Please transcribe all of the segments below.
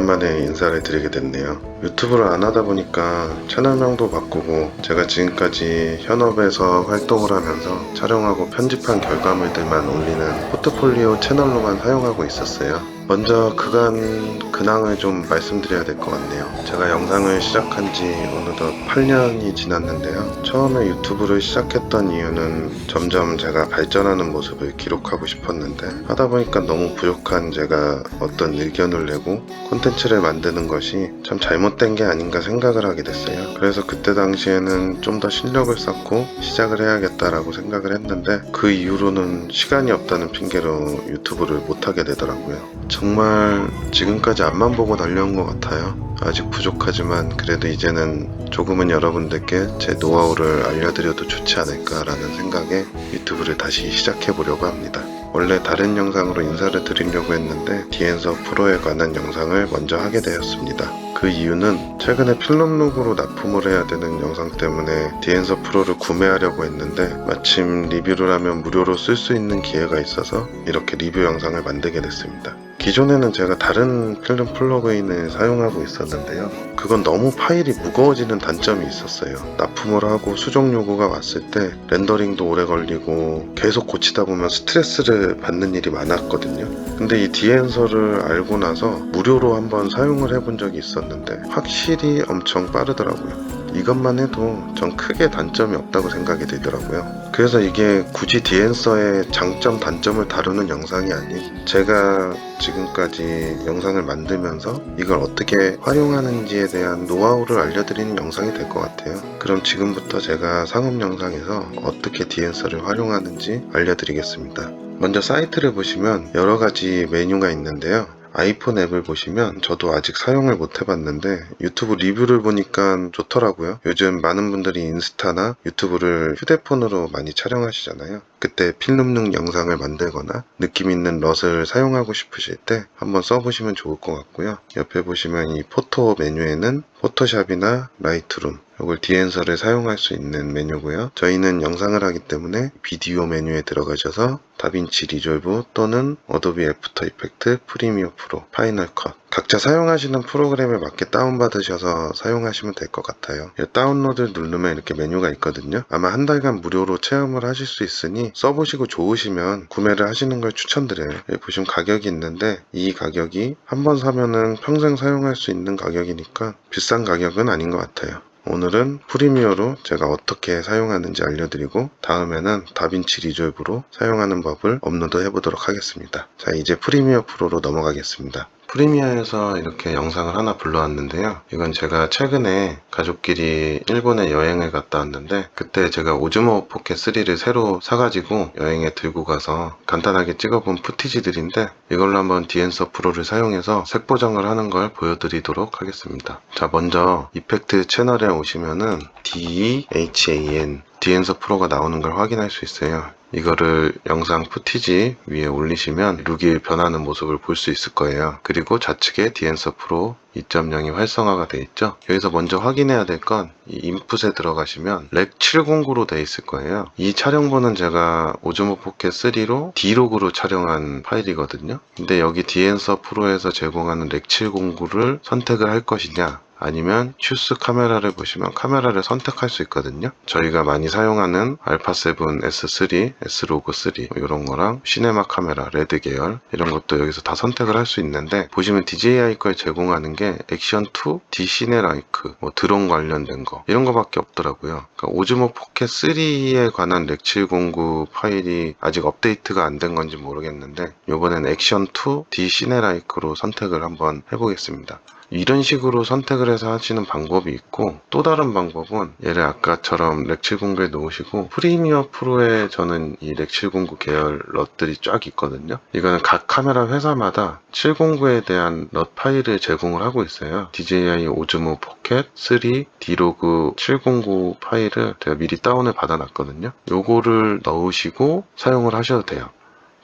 오랜만에 인사를 드리게 됐네요. 유튜브를 안 하다 보니까 채널명도 바꾸고 제가 지금까지 현업에서 활동을 하면서 촬영하고 편집한 결과물들만 올리는 포트폴리오 채널로만 사용하고 있었어요. 먼저 그간 근황을 좀 말씀드려야 될 것 같네요. 제가 영상을 시작한 지 어느덧 8년이 지났는데요. 처음에 유튜브를 시작했던 이유는 점점 제가 발전하는 모습을 기록하고 싶었는데 하다 보니까 너무 부족한 제가 어떤 의견을 내고 콘텐츠를 만드는 것이 참 잘못된 게 아닌가 생각을 하게 됐어요. 그래서 그때 당시에는 좀 더 실력을 쌓고 시작을 해야겠다라고 생각을 했는데 그 이후로는 시간이 없다는 핑계로 유튜브를 못하게 되더라고요. 정말 지금까지 앞만 보고 달려온 것 같아요. 아직 부족하지만 그래도 이제는 조금은 여러분들께 제 노하우를 알려드려도 좋지 않을까라는 생각에 유튜브를 다시 시작해보려고 합니다. 원래 다른 영상으로 인사를 드리려고 했는데 디엔서 프로에 관한 영상을 먼저 하게 되었습니다. 그 이유는 최근에 필름룩으로 납품을 해야 되는 영상 때문에 디엔서 프로를 구매하려고 했는데 마침 리뷰를 하면 무료로 쓸 수 있는 기회가 있어서 이렇게 리뷰 영상을 만들게 됐습니다. 기존에는 제가 다른 필름 플러그인을 사용하고 있었는데요. 그건 너무 파일이 무거워지는 단점이 있었어요. 납품을 하고 수정 요구가 왔을 때 렌더링도 오래 걸리고 계속 고치다 보면 스트레스를 받는 일이 많았거든요. 근데 이 디엔서를 알고 나서 무료로 한번 사용을 해본 적이 있었는데 확실히 엄청 빠르더라고요. 이것만 해도 전 크게 단점이 없다고 생각이 들더라고요. 그래서 이게 굳이 디엔서의 장점 단점을 다루는 영상이 아닌 제가 지금까지 영상을 만들면서 이걸 어떻게 활용하는지에 대한 노하우를 알려드리는 영상이 될 것 같아요. 그럼 지금부터 제가 상업 영상에서 어떻게 디엔서를 활용하는지 알려드리겠습니다. 먼저 사이트를 보시면 여러 가지 메뉴가 있는데요. 아이폰 앱을 보시면 저도 아직 사용을 못 해봤는데 유튜브 리뷰를 보니까 좋더라고요. 요즘 많은 분들이 인스타나 유튜브를 휴대폰으로 많이 촬영하시잖아요. 그때 필름룩 영상을 만들거나 느낌 있는 럿을 사용하고 싶으실 때 한번 써보시면 좋을 것 같고요. 옆에 보시면 이 포토 메뉴에는 포토샵이나 라이트룸, 이걸 디엔서를 사용할 수 있는 메뉴고요. 저희는 영상을 하기 때문에 비디오 메뉴에 들어가셔서 다빈치 리졸브 또는 어도비 애프터 이펙트, 프리미어 프로, 파이널 컷 각자 사용하시는 프로그램에 맞게 다운받으셔서 사용하시면 될 것 같아요. 다운로드를 누르면 이렇게 메뉴가 있거든요. 아마 한 달간 무료로 체험을 하실 수 있으니 써보시고 좋으시면 구매를 하시는 걸 추천드려요. 여기 보시면 가격이 있는데 이 가격이 한번 사면은 평생 사용할 수 있는 가격이니까 비싼 가격은 아닌 것 같아요. 오늘은 프리미어로 제가 어떻게 사용하는지 알려드리고 다음에는 다빈치 리졸브로 사용하는 법을 업로드 해보도록 하겠습니다. 자, 이제 프리미어 프로로 넘어가겠습니다. 프리미어에서 이렇게 영상을 하나 불러왔는데요. 이건 제가 최근에 가족끼리 일본에 여행을 갔다 왔는데 그때 제가 오즈모 포켓 3를 새로 사가지고 여행에 들고 가서 간단하게 찍어본 푸티지들인데 이걸로 한번 디엔서 프로를 사용해서 색 보정을 하는 걸 보여드리도록 하겠습니다. 자, 먼저 이펙트 채널에 오시면은 DEHAN 디엔서 프로가 나오는 걸 확인할 수 있어요. 이거를 영상 푸티지 위에 올리시면 룩이 변하는 모습을 볼 수 있을 거예요. 그리고 좌측에 디엔서 프로 2.0이 활성화가 되어 있죠. 여기서 먼저 확인해야 될 건 이 인풋에 들어가시면 렉 709로 되어 있을 거예요. 이 촬영본은 제가 오즈모 포켓 3로 D로그로 촬영한 파일이거든요. 근데 여기 디엔서 프로에서 제공하는 렉 709를 선택을 할 것이냐 아니면 추스 카메라를 보시면 카메라를 선택할 수 있거든요. 저희가 많이 사용하는 알파7 S3, S로그 3 이런 거랑 시네마 카메라, 레드 계열 이런 것도 여기서 다 선택을 할 수 있는데 보시면 DJI 거에 제공하는 게 액션2, 디시네라이크, 드론 관련된 거 이런 거밖에 없더라고요. 그러니까 오즈모 포켓 3에 관한 렉709 파일이 아직 업데이트가 안 된 건지 모르겠는데 이번엔 액션2, 디시네라이크로 선택을 한번 해보겠습니다. 이런 식으로 선택을 해서 하시는 방법이 있고 또 다른 방법은 얘를 아까처럼 렉709에 놓으시고 프리미어 프로에 저는 이 렉709 계열 럿들이 쫙 있거든요. 이거는 각 카메라 회사마다 709에 대한 럿 파일을 제공을 하고 있어요. DJI 오즈모 포켓 3 D로그 709 파일을 제가 미리 다운을 받아놨거든요. 요거를 넣으시고 사용을 하셔도 돼요.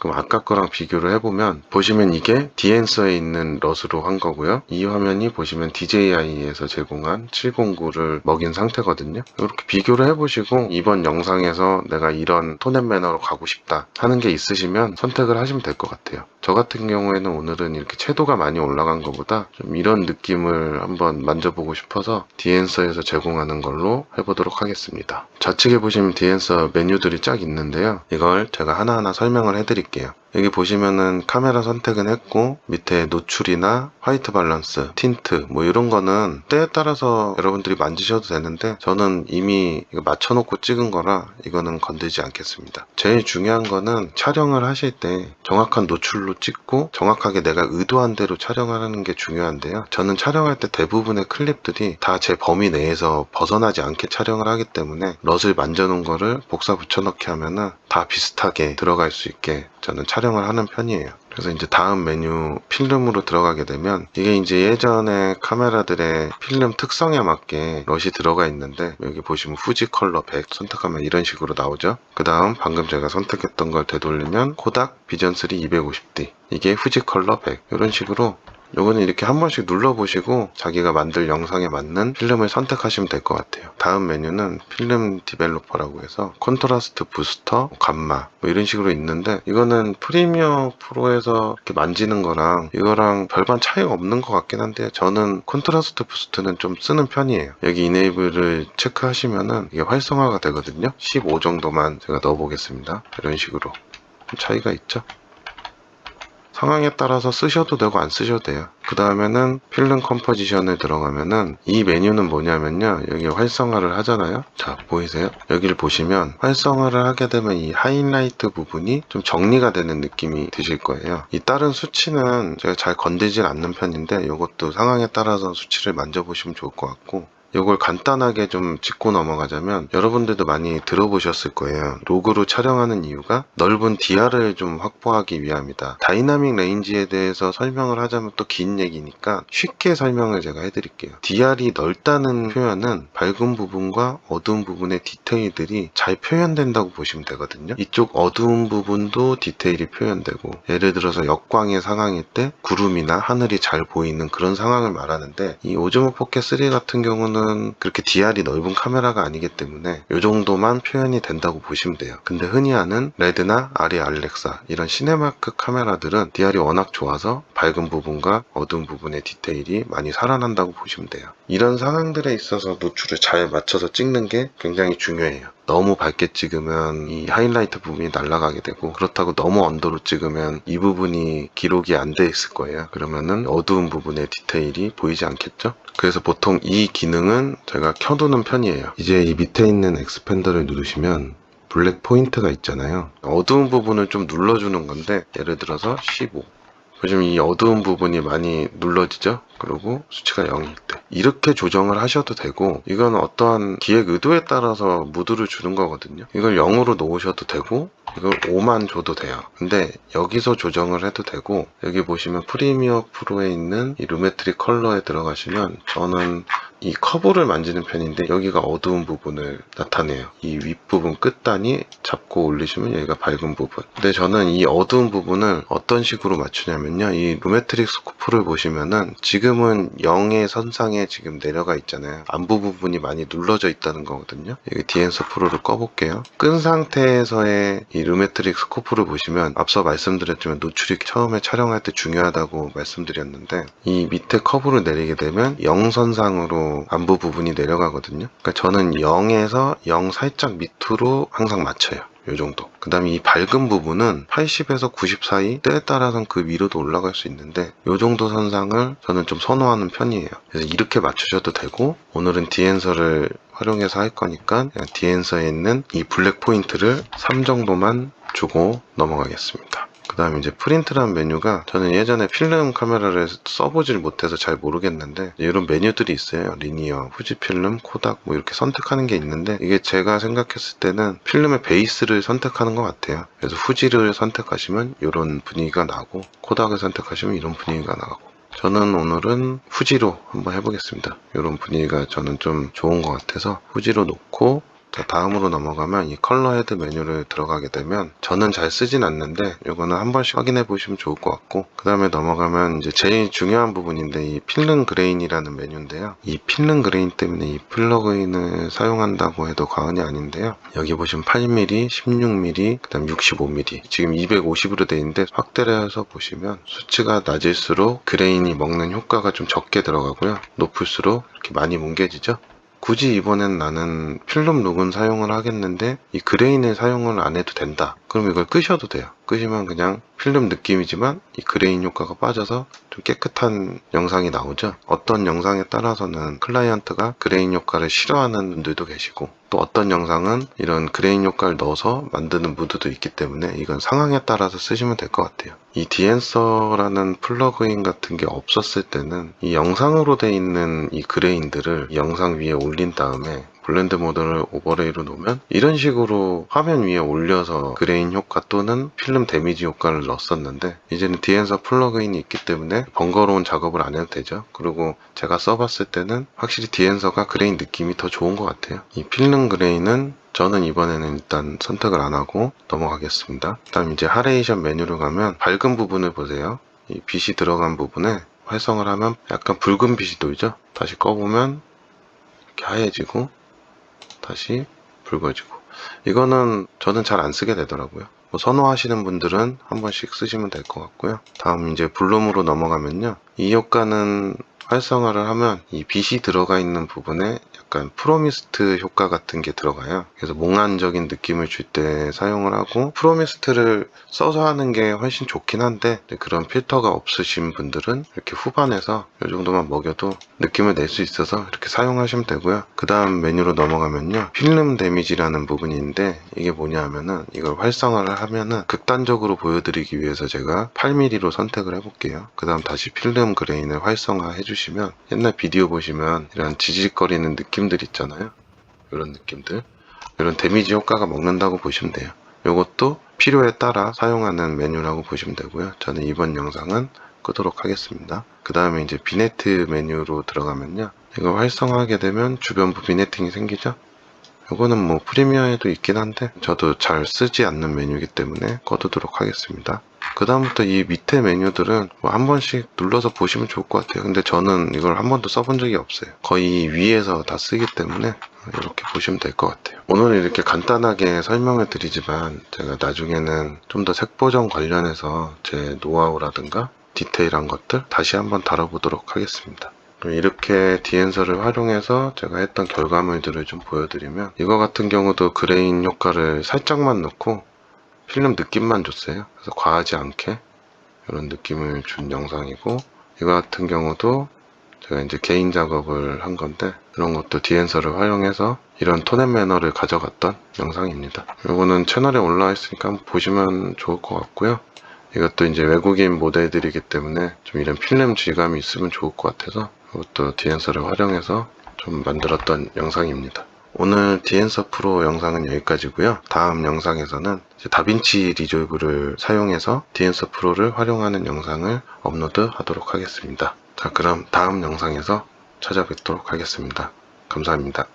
그럼 아까 거랑 비교를 해보면 보시면 이게 디엔서에 있는 럿으로 한 거고요. 이 화면이 보시면 DJI에서 제공한 709를 먹인 상태거든요. 이렇게 비교를 해보시고 이번 영상에서 내가 이런 톤 앤 매너로 가고 싶다 하는 게 있으시면 선택을 하시면 될 것 같아요. 저 같은 경우에는 오늘은 이렇게 채도가 많이 올라간 것보다 좀 이런 느낌을 한번 만져보고 싶어서 디엔서에서 제공하는 걸로 해보도록 하겠습니다. 좌측에 보시면 디엔서 메뉴들이 쫙 있는데요. 이걸 제가 하나하나 설명을 해드릴게요. 여기 보시면은 카메라 선택은 했고 밑에 노출이나 화이트 밸런스, 틴트 뭐 이런 거는 때에 따라서 여러분들이 만지셔도 되는데 저는 이미 이거 맞춰놓고 찍은 거라 이거는 건들지 않겠습니다. 제일 중요한 거는 촬영을 하실 때 정확한 노출로 찍고 정확하게 내가 의도한 대로 촬영하는 게 중요한데요. 저는 촬영할 때 대부분의 클립들이 다 제 범위 내에서 벗어나지 않게 촬영을 하기 때문에 럿을 만져놓은 거를 복사 붙여넣기 하면은 다 비슷하게 들어갈 수 있게 저는 촬영을 하는 편이에요. 그래서 이제 다음 메뉴 필름으로 들어가게 되면 이게 이제 예전에 카메라들의 필름 특성에 맞게 럿이 들어가 있는데 여기 보시면 후지 컬러 100 선택하면 이런 식으로 나오죠. 그 다음 방금 제가 선택했던 걸 되돌리면 코닥 비전 3 250D 이게 후지 컬러 100 이런 식으로 요거는 이렇게 한 번씩 눌러보시고 자기가 만들 영상에 맞는 필름을 선택하시면 될 것 같아요. 다음 메뉴는 필름 디벨로퍼라고 해서 컨트라스트 부스터, 감마 뭐 이런 식으로 있는데 이거는 프리미어 프로에서 이렇게 만지는 거랑 이거랑 별반 차이가 없는 것 같긴 한데 저는 컨트라스트 부스트는 좀 쓰는 편이에요. 여기 이네이블을 체크하시면은 이게 활성화가 되거든요. 15 정도만 제가 넣어보겠습니다. 이런 식으로 좀 차이가 있죠. 상황에 따라서 쓰셔도 되고 안 쓰셔도 돼요. 그 다음에는 필름 컴포지션에 들어가면은 이 메뉴는 뭐냐면요. 여기 활성화를 하잖아요. 자, 보이세요? 여기를 보시면 활성화를 하게 되면 이 하이라이트 부분이 좀 정리가 되는 느낌이 드실 거예요. 이 다른 수치는 제가 잘 건들진 않는 편인데 이것도 상황에 따라서 수치를 만져보시면 좋을 것 같고 이걸 간단하게 좀 짚고 넘어가자면 여러분들도 많이 들어보셨을 거예요. 로그로 촬영하는 이유가 넓은 DR을 좀 확보하기 위함이다. 다이나믹 레인지에 대해서 설명을 하자면 또 긴 얘기니까 쉽게 설명을 제가 해드릴게요. DR이 넓다는 표현은 밝은 부분과 어두운 부분의 디테일들이 잘 표현된다고 보시면 되거든요. 이쪽 어두운 부분도 디테일이 표현되고 예를 들어서 역광의 상황일 때 구름이나 하늘이 잘 보이는 그런 상황을 말하는데 이 오즈모 포켓 3 같은 경우는 그렇게 DR이 넓은 카메라가 아니기 때문에 이 정도만 표현이 된다고 보시면 돼요. 근데 흔히 하는 레드나 아리 알렉사 이런 시네마크 카메라들은 DR이 워낙 좋아서 밝은 부분과 어두운 부분의 디테일이 많이 살아난다고 보시면 돼요. 이런 상황들에 있어서 노출을 잘 맞춰서 찍는 게 굉장히 중요해요. 너무 밝게 찍으면 이 하이라이트 부분이 날아가게 되고 그렇다고 너무 언더로 찍으면 이 부분이 기록이 안 돼 있을 거예요. 그러면은 어두운 부분의 디테일이 보이지 않겠죠? 그래서 보통 이 기능은 제가 켜두는 편이에요. 이제 이 밑에 있는 엑스펜더를 누르시면 블랙 포인트가 있잖아요. 어두운 부분을 좀 눌러주는 건데 예를 들어서 15 요즘 이 어두운 부분이 많이 눌러지죠? 그리고 수치가 0일 때 이렇게 조정을 하셔도 되고 이건 어떠한 기획 의도에 따라서 무드를 주는 거거든요. 이걸 0으로 놓으셔도 되고 이걸 5만 줘도 돼요. 근데 여기서 조정을 해도 되고 여기 보시면 프리미어 프로에 있는 이 루메트릭 컬러에 들어가시면 저는 이 커브를 만지는 편인데 여기가 어두운 부분을 나타내요. 이 윗부분 끝단이 잡고 올리시면 여기가 밝은 부분. 근데 저는 이 어두운 부분을 어떤 식으로 맞추냐면요. 이 루메트릭 스코프를 보시면은 지금은 0의 선상에 지금 내려가 있잖아요. 안부 부분이 많이 눌러져 있다는 거거든요. 여기 디엔서 프로를 꺼볼게요. 끈 상태에서의 이 루메트릭 스코프를 보시면 앞서 말씀드렸지만 노출이 처음에 촬영할 때 중요하다고 말씀드렸는데 이 밑에 커브를 내리게 되면 0선상으로 안부 부분이 내려가거든요. 그러니까 저는 0에서 0 살짝 밑으로 항상 맞춰요. 요 정도. 그 다음에 이 밝은 부분은 80에서 90 사이 때에 따라서는 그 위로도 올라갈 수 있는데 요 정도 선상을 저는 좀 선호하는 편이에요. 그래서 이렇게 맞추셔도 되고 오늘은 디엔서를 활용해서 할 거니까 그냥 디엔서에 있는 이 블랙 포인트를 3 정도만 주고 넘어가겠습니다. 그 다음에 이제 프린트라는 메뉴가 저는 예전에 필름 카메라를 써보질 못해서 잘 모르겠는데 이런 메뉴들이 있어요. 리니어, 후지필름, 코닥 뭐 이렇게 선택하는 게 있는데 이게 제가 생각했을 때는 필름의 베이스를 선택하는 것 같아요. 그래서 후지를 선택하시면 이런 분위기가 나고 코닥을 선택하시면 이런 분위기가 나고 저는 오늘은 후지로 한번 해보겠습니다. 이런 분위기가 저는 좀 좋은 것 같아서 후지로 놓고 자, 다음으로 넘어가면 이 컬러 헤드 메뉴를 들어가게 되면 저는 잘 쓰진 않는데 이거는 한 번씩 확인해 보시면 좋을 것 같고, 그 다음에 넘어가면 이제 제일 중요한 부분인데 이 필름 그레인이라는 메뉴인데요. 이 필름 그레인 때문에 이 플러그인을 사용한다고 해도 과언이 아닌데요. 여기 보시면 8mm, 16mm, 그 다음 65mm, 지금 250으로 되어 있는데 확대를 해서 보시면 수치가 낮을수록 그레인이 먹는 효과가 좀 적게 들어가고요. 높을수록 이렇게 많이 뭉개지죠. 굳이 이번엔 나는 필름 룩은 사용을 하겠는데 이 그레인을 사용을 안 해도 된다. 그럼 이걸 끄셔도 돼요. 끄시면 그냥 필름 느낌이지만 이 그레인 효과가 빠져서 좀 깨끗한 영상이 나오죠. 어떤 영상에 따라서는 클라이언트가 그레인 효과를 싫어하는 분들도 계시고, 또 어떤 영상은 이런 그레인 효과를 넣어서 만드는 무드도 있기 때문에 이건 상황에 따라서 쓰시면 될 것 같아요. 이 디엔서라는 플러그인 같은 게 없었을 때는 이 영상으로 돼 있는 이 그레인들을 이 영상 위에 올린 다음에 블렌드 모드를 오버레이로 놓으면 이런 식으로 화면 위에 올려서 그레인 효과 또는 필름 데미지 효과를 넣었었는데, 이제는 디엔서 플러그인이 있기 때문에 번거로운 작업을 안 해도 되죠. 그리고 제가 써봤을 때는 확실히 디엔서가 그레인 느낌이 더 좋은 것 같아요. 이 필름 그레인은 저는 이번에는 일단 선택을 안 하고 넘어가겠습니다. 다음 이제 하레이션 메뉴로 가면 밝은 부분을 보세요. 이 빛이 들어간 부분에 활성을 하면 약간 붉은 빛이 보이죠. 다시 꺼보면 이렇게 하얘지고 다시 붉어지고, 이거는 저는 잘 안 쓰게 되더라고요. 뭐 선호하시는 분들은 한 번씩 쓰시면 될 것 같고요. 다음 이제 블룸으로 넘어가면요, 이 효과는 활성화를 하면 이 빛이 들어가 있는 부분에 약간 프로미스트 효과 같은 게 들어가요. 그래서 몽환적인 느낌을 줄 때 사용을 하고, 프로미스트를 써서 하는 게 훨씬 좋긴 한데 그런 필터가 없으신 분들은 이렇게 후반에서 이 정도만 먹여도 느낌을 낼 수 있어서 이렇게 사용하시면 되고요. 그 다음 메뉴로 넘어가면요, 필름 데미지라는 부분이 있는데 이게 뭐냐 하면은 이걸 활성화를 하면은 극단적으로 보여드리기 위해서 제가 8mm로 선택을 해볼게요. 그 다음 다시 필름 그레인을 활성화 해주시면 옛날 비디오 보시면 이런 지직거리는 느낌들 있잖아요. 이런 느낌들, 이런 데미지 효과가 먹는다고 보시면 돼요. 이것도 필요에 따라 사용하는 메뉴라고 보시면 되고요. 저는 이번 영상은 끄도록 하겠습니다. 그 다음에 이제 비네트 메뉴로 들어가면요, 이거 활성화하게 되면 주변부 비네팅이 생기죠. 이거는 뭐 프리미어에도 있긴 한데 저도 잘 쓰지 않는 메뉴이기 때문에 꺼두도록 하겠습니다. 그 다음부터 이 밑에 메뉴들은 뭐 한 번씩 눌러서 보시면 좋을 것 같아요. 근데 저는 이걸 한 번도 써본 적이 없어요. 거의 위에서 다 쓰기 때문에 이렇게 보시면 될 것 같아요. 오늘 이렇게 간단하게 설명을 드리지만 제가 나중에는 좀 더 색보정 관련해서 제 노하우라든가 디테일한 것들 다시 한번 다뤄보도록 하겠습니다. 이렇게 디엔서를 활용해서 제가 했던 결과물들을 좀 보여드리면, 이거 같은 경우도 그레인 효과를 살짝만 넣고 필름 느낌만 줬어요. 그래서 과하지 않게 이런 느낌을 준 영상이고, 이거 같은 경우도 제가 이제 개인 작업을 한 건데 이런 것도 디엔서를 활용해서 이런 톤 앤 매너를 가져갔던 영상입니다. 이거는 채널에 올라와 있으니까 한번 보시면 좋을 것 같고요. 이것도 이제 외국인 모델들이기 때문에 좀 이런 필름 질감이 있으면 좋을 것 같아서 이것도 디엔서를 활용해서 좀 만들었던 영상입니다. 오늘 디엔서 프로 영상은 여기까지고요. 다음 영상에서는 이제 다빈치 리졸브를 사용해서 디엔서 프로를 활용하는 영상을 업로드 하도록 하겠습니다. 자, 그럼 다음 영상에서 찾아뵙도록 하겠습니다. 감사합니다.